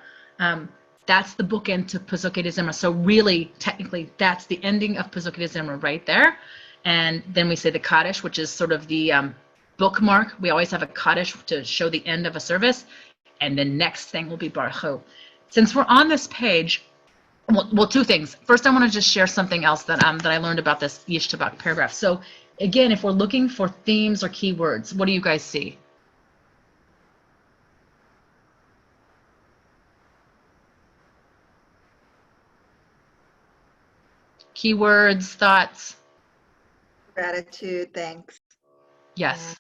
that's the bookend to Pesukei Zimra. So really, technically, that's the ending of Pesukei Zimra right there. And then we say the Kaddish, which is sort of the bookmark. We always have a Kaddish to show the end of a service. And the next thing will be Baruch Hu. Since we're on this page, well, two things. First, I want to just share something else that I learned about this Yishtabak paragraph. So again, if we're looking for themes or keywords, what do you guys see? Keywords, thoughts? Gratitude, thanks. Yes.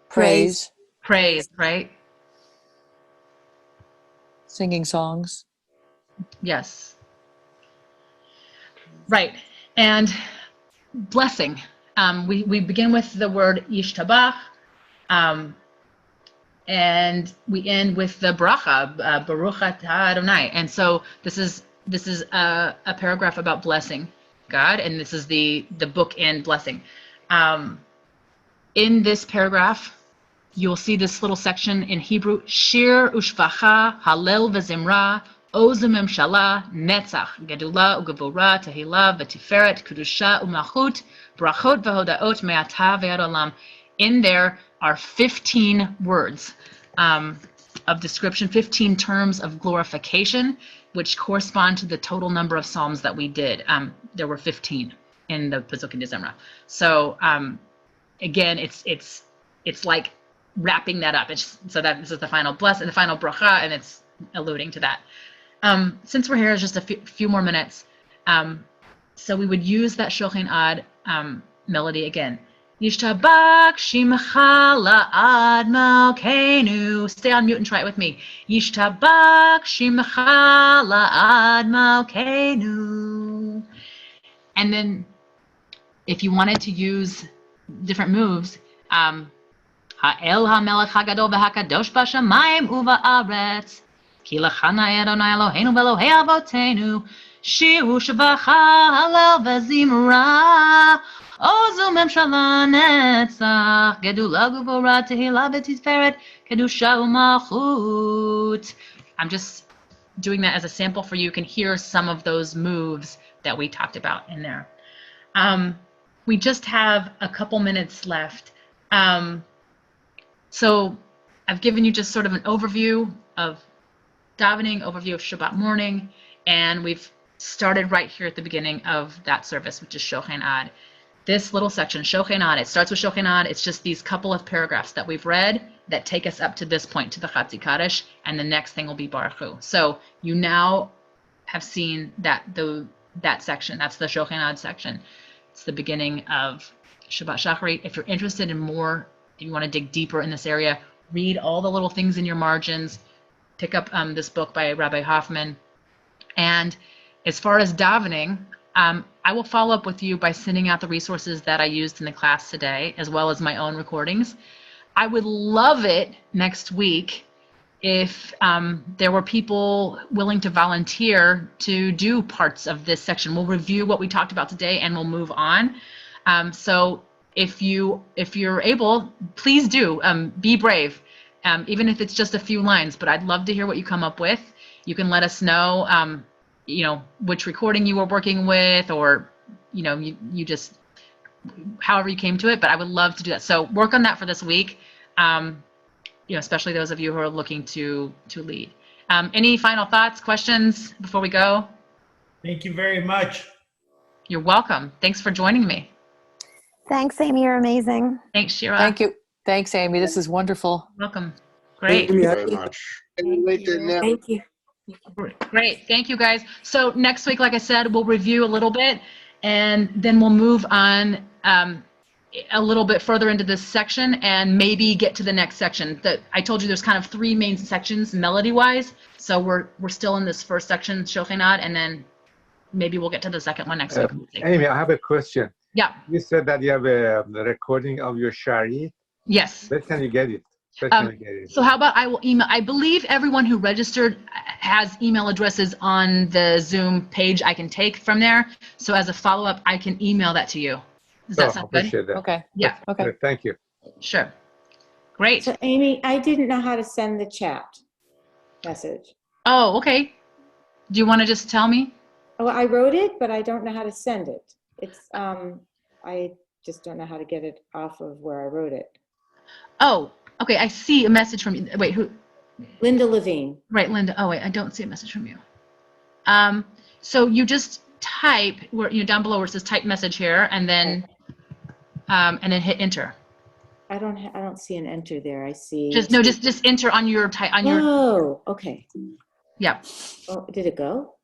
Praise. Praise, right? Singing songs. Yes. Right. And blessing. We begin with the word Yishtabach, and we end with the bracha, Baruch atah Adonai. And so this is a paragraph about blessing God, and this is the bookend blessing. In this paragraph, you'll see this little section in Hebrew: Shir ushvacha, Halel v'zimra, Oz u'memshala, Netzach, Gedula u'gevura, Tehila v'tiferet, Kedusha u'malchut, Brachot v'hodaot me'ata ve'ad olam. In there are 15 words of description, 15 terms of glorification, which correspond to the total number of psalms that we did. There were 15 in the Pesukei Zimra. So again, it's like wrapping that up. So that this is the final blessing, the final bracha, and it's alluding to that. Since we're here, just a few more minutes. So we would use that Shochin Ad melody again. Yishtabak shimcha la'ad malkeinu. Stay on mute and try it with me. Yishtabak shimcha la'ad malkeinu. And then if you wanted to use different moves, Ha'el ha'melech ha'gadol v'ha'kadosh b'shamayim uva'aretz. Ki lachana Adonai Eloheinu v'Elohei avotenu. Shiru shvacha halel v'zimra. Ozu memshala netzach. Gedula gevura tehila v'tiferet. Kedusha u'malchut. I'm just doing that as a sample for you. You can hear some of those moves that we talked about in there. We just have a couple minutes left. So I've given you just sort of an overview of davening, overview of Shabbat morning, and we've started right here at the beginning of that service, which is Shochin Ad. This little section, Shochin Ad, it starts with Shochin Ad. It's just these couple of paragraphs that we've read that take us up to this point, to the Chatzi Kaddish, and the next thing will be Baruch Hu. So you now have seen that section. That's the Shochin Ad section. It's the beginning of Shabbat Shacharit. If you're interested in more, if you want to dig deeper in this area, read all the little things in your margins. Pick up this book by Rabbi Hoffman. And as far as davening, I will follow up with you by sending out the resources that I used in the class today, as well as my own recordings. I would love it next week if there were people willing to volunteer to do parts of this section. We'll review what we talked about today and we'll move on. So if you're able, please do. Be brave, even if it's just a few lines. But I'd love to hear what you come up with. You can let us know, which recording you were working with, or you just however you came to it. But I would love to do that. So work on that for this week. Especially those of you who are looking to lead. Any final thoughts, questions before we go? Thank you very much. You're welcome. Thanks for joining me. Thanks, Amy. You're amazing. Thanks, Shira. Thank you. Thanks, Amy. This is wonderful. Welcome. Great. Thank you very much. Thank you. Great. Thank you, guys. So next week, like I said, we'll review a little bit, and then we'll move on a little bit further into this section and maybe get to the next section. I told you there's kind of 3 main sections melody-wise. So we're still in this first section, Shochenad, and then maybe we'll get to the second one next week. Amy, I have a question. Yeah. You said that you have a recording of your shari. Yes. Where can you get it? Where can you get it? So how about I will email, I believe everyone who registered has email addresses on the Zoom page I can take from there. So as a follow-up, I can email that to you. Does that sound good? Appreciate that. Okay. Yeah. Okay. Thank you. Sure. Great. So Amy, I didn't know how to send the chat message. Oh, okay. Do you want to just tell me? Oh, I wrote it, but I don't know how to send it. It's, I just don't know how to get it off of where I wrote it. Oh, okay. I see a message from you. Wait, who? Linda Levine. Right, Linda. Oh, wait, I don't see a message from you. So you just type where down below where it says type message here, and then hit enter. I don't see an enter there. I see. Just enter on your Oh, okay. Yeah. Oh, did it go?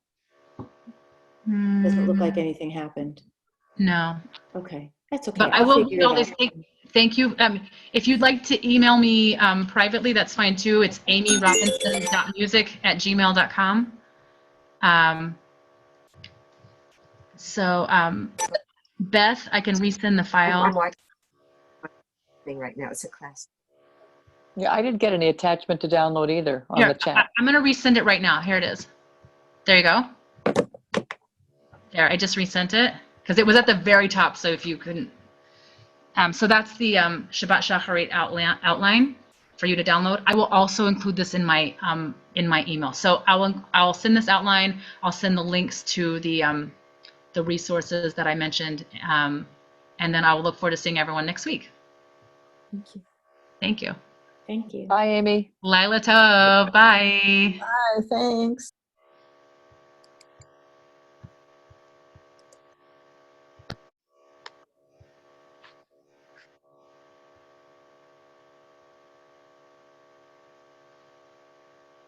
Doesn't look like anything happened. No. Okay, that's okay. But I will do all this. Thank you. If you'd like to email me privately, that's fine too. It's amyrobinson.music@gmail.com. Beth, I can resend the file. I'm watching right now. It's a class. Yeah, I didn't get any attachment to download either on the chat. I'm going to resend it right now. Here it is. There you go. There, I just resent it because it was at the very top. So if you couldn't, so that's the Shabbat Shacharit outline for you to download. I will also include this in my email. So I'll send this outline. I'll send the links to the resources that I mentioned, and then I will look forward to seeing everyone next week. Thank you. Thank you. Thank you. Bye, Amy. Laila Tov. Bye. Bye, thanks.